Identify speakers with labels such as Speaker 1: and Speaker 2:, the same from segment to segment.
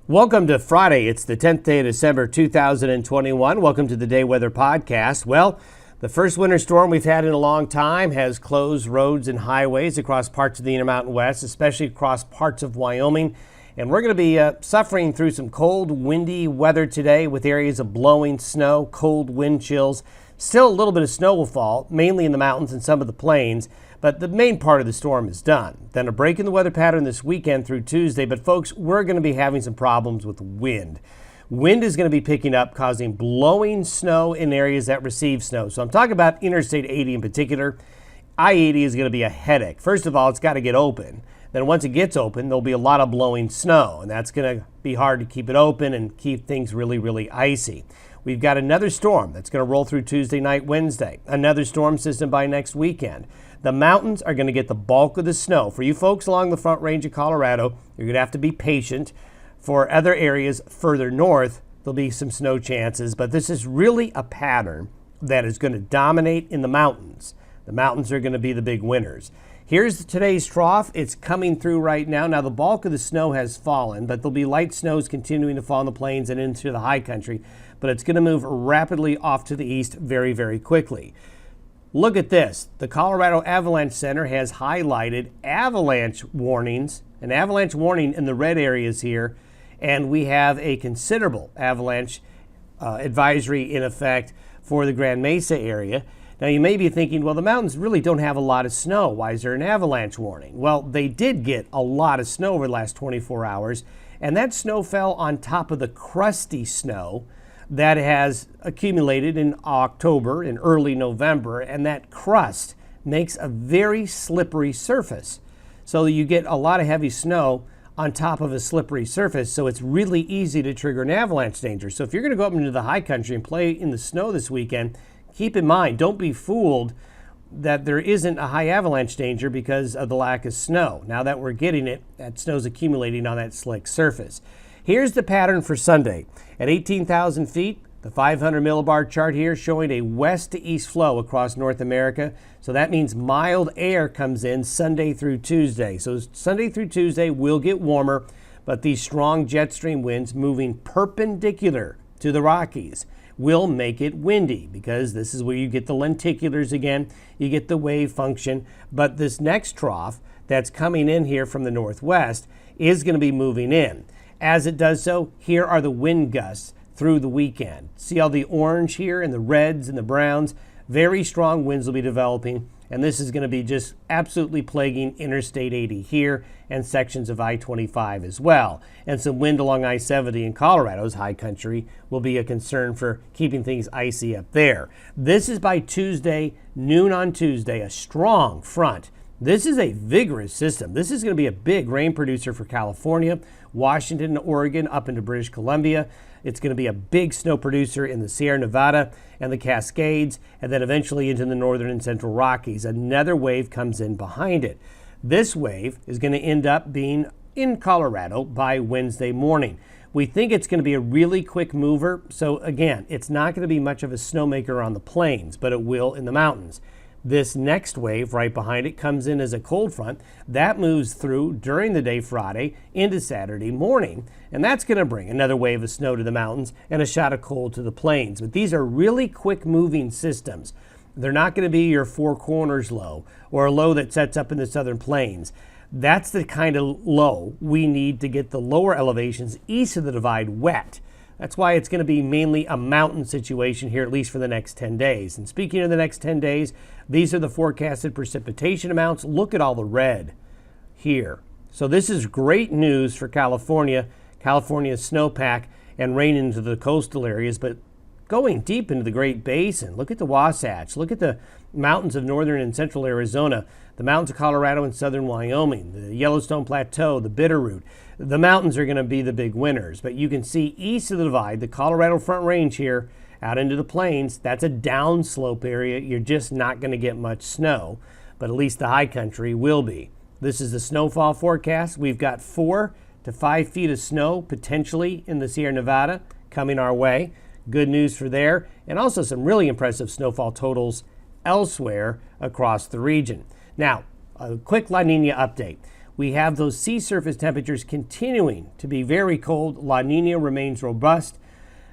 Speaker 1: Welcome to Friday. It's the 10th day of December 2021. Welcome to the Day Weather Podcast. Well, the first winter storm we've had in a long time has closed roads and highways across parts of the Intermountain West, especially across parts of Wyoming. And we're going to be suffering through some cold, windy weather today with areas of blowing snow, cold wind chills. Still a little bit of snow will fall, mainly in the mountains and some of the plains, but the main part of the storm is done. Then a break in the weather pattern this weekend through Tuesday, but folks, we're going to be having some problems with wind. Wind is going to be picking up, causing blowing snow in areas that receive snow. So I'm talking about Interstate 80 in particular. I-80 is going to be a headache. First of all, it's got to get open. Then once it gets open, there'll be a lot of blowing snow, and that's going to be hard to keep it open and keep things really icy. We've got another storm that's going to roll through Tuesday night, Wednesday. Another storm system by next weekend. The mountains are going to get the bulk of the snow. For you folks along the Front Range of Colorado, you're going to have to be patient. For other areas further north, there'll be some snow chances, but this is really a pattern that is going to dominate in the mountains. The mountains are going to be the big winners. Here's today's trough. It's coming through right now. Now, the bulk of the snow has fallen, but there'll be light snows continuing to fall in the plains and into the high country, but it's going to move rapidly off to the east very quickly. Look at this. The Colorado Avalanche Center has highlighted avalanche warnings, an avalanche warning in the red areas here, and we have a considerable avalanche advisory in effect for the Grand Mesa area. Now, you may be thinking, well, the mountains really don't have a lot of snow. Why is there an avalanche warning? Well, they did get a lot of snow over the last 24 hours, and that snow fell on top of the crusty snow that has accumulated in October and early November, and that crust makes a very slippery surface. So you get a lot of heavy snow on top of a slippery surface, so it's really easy to trigger an avalanche danger. So if you're going to go up into the high country and play in the snow this weekend, keep in mind, don't be fooled that there isn't a high avalanche danger because of the lack of snow. Now that we're getting it, that snow's accumulating on that slick surface. Here's the pattern for Sunday. At 18,000 feet, the 500 millibar chart here showing a west to east flow across North America. So that means mild air comes in Sunday through Tuesday. So Sunday through Tuesday will get warmer, but these strong jet stream winds moving perpendicular to the Rockies will make it windy, because this is where you get the lenticulars again, you get the wave function. But this next trough that's coming in here from the northwest is going to be moving in. As it does so, here are the wind gusts through the weekend. See all the orange here and the reds and the browns? Very strong winds will be developing, and this is going to be just absolutely plaguing Interstate 80 here and sections of I-25 as well. And some wind along I-70 in Colorado's high country will be a concern for keeping things icy up there. This is by Tuesday, noon on Tuesday, a strong front. This is a vigorous system. This is going to be a big rain producer for California, Washington, Oregon, up into British Columbia. It's going to be a big snow producer in the Sierra Nevada and the Cascades, and then eventually into the northern and central Rockies. Another wave comes in behind it. This wave is going to end up being in Colorado by Wednesday morning. We think it's going to be a really quick mover. So again, it's not going to be much of a snowmaker on the plains, but it will in the mountains. This next wave right behind it comes in as a cold front that moves through during the day Friday into Saturday morning, and that's going to bring another wave of snow to the mountains and a shot of cold to the plains. But these are really quick moving systems. They're not going to be your Four Corners low or a low that sets up in the southern plains. That's the kind of low we need to get the lower elevations east of the divide wet. That's why it's going to be mainly a mountain situation here, at least for the next 10 days. And speaking of the next 10 days, these are the forecasted precipitation amounts. Look at all the red here. So this is great news for California's snowpack and rain into the coastal areas, but going deep into the Great Basin, look at the Wasatch, look at the mountains of northern and central Arizona, the mountains of Colorado and southern Wyoming, the Yellowstone Plateau, the Bitterroot. The mountains are going to be the big winners, but you can see east of the divide, the Colorado Front Range here, out into the plains, that's a downslope area. You're just not going to get much snow, but at least the high country will be. This is the snowfall forecast. We've got 4 to 5 feet of snow potentially in the Sierra Nevada coming our way. Good news for there, and also some really impressive snowfall totals elsewhere across the region. Now, a quick La Nina update. we have those sea surface temperatures continuing to be very cold. La Nina remains robust.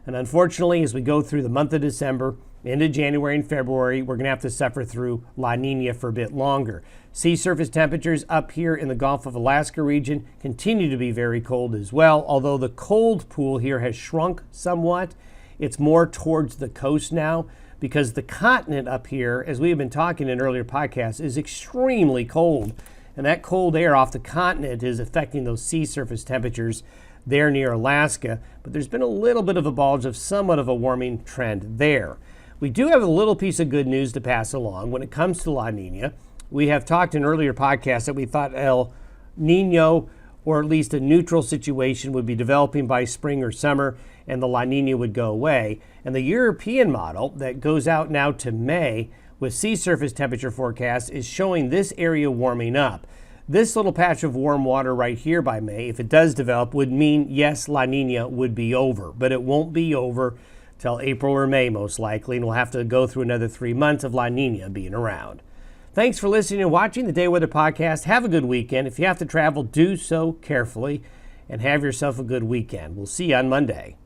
Speaker 1: And unfortunately, as we go through the month of December, into January and February, we're going to have to suffer through La Nina for a bit longer. Sea surface temperatures up here in the Gulf of Alaska region continue to be very cold as well, although the cold pool here has shrunk somewhat. It's more towards the coast now because the continent up here, as we have been talking in earlier podcasts, is extremely cold. And that cold air off the continent is affecting those sea surface temperatures there near Alaska. But there's been a little bit of a bulge of somewhat of a warming trend there. We do have a little piece of good news to pass along when it comes to La Nina. We have talked in earlier podcasts that we thought El Nino, or at least a neutral situation, would be developing by spring or summer and the La Nina would go away. And the European model that goes out now to May with sea surface temperature forecast is showing this area warming up. This little patch of warm water right here by May, if it does develop, would mean, yes, La Nina would be over, but it won't be over till April or May most likely, and we'll have to go through another 3 months of La Nina being around. Thanks for listening and watching the Day Weather Podcast. Have a good weekend. If you have to travel, do so carefully, and have yourself a good weekend. We'll see you on Monday.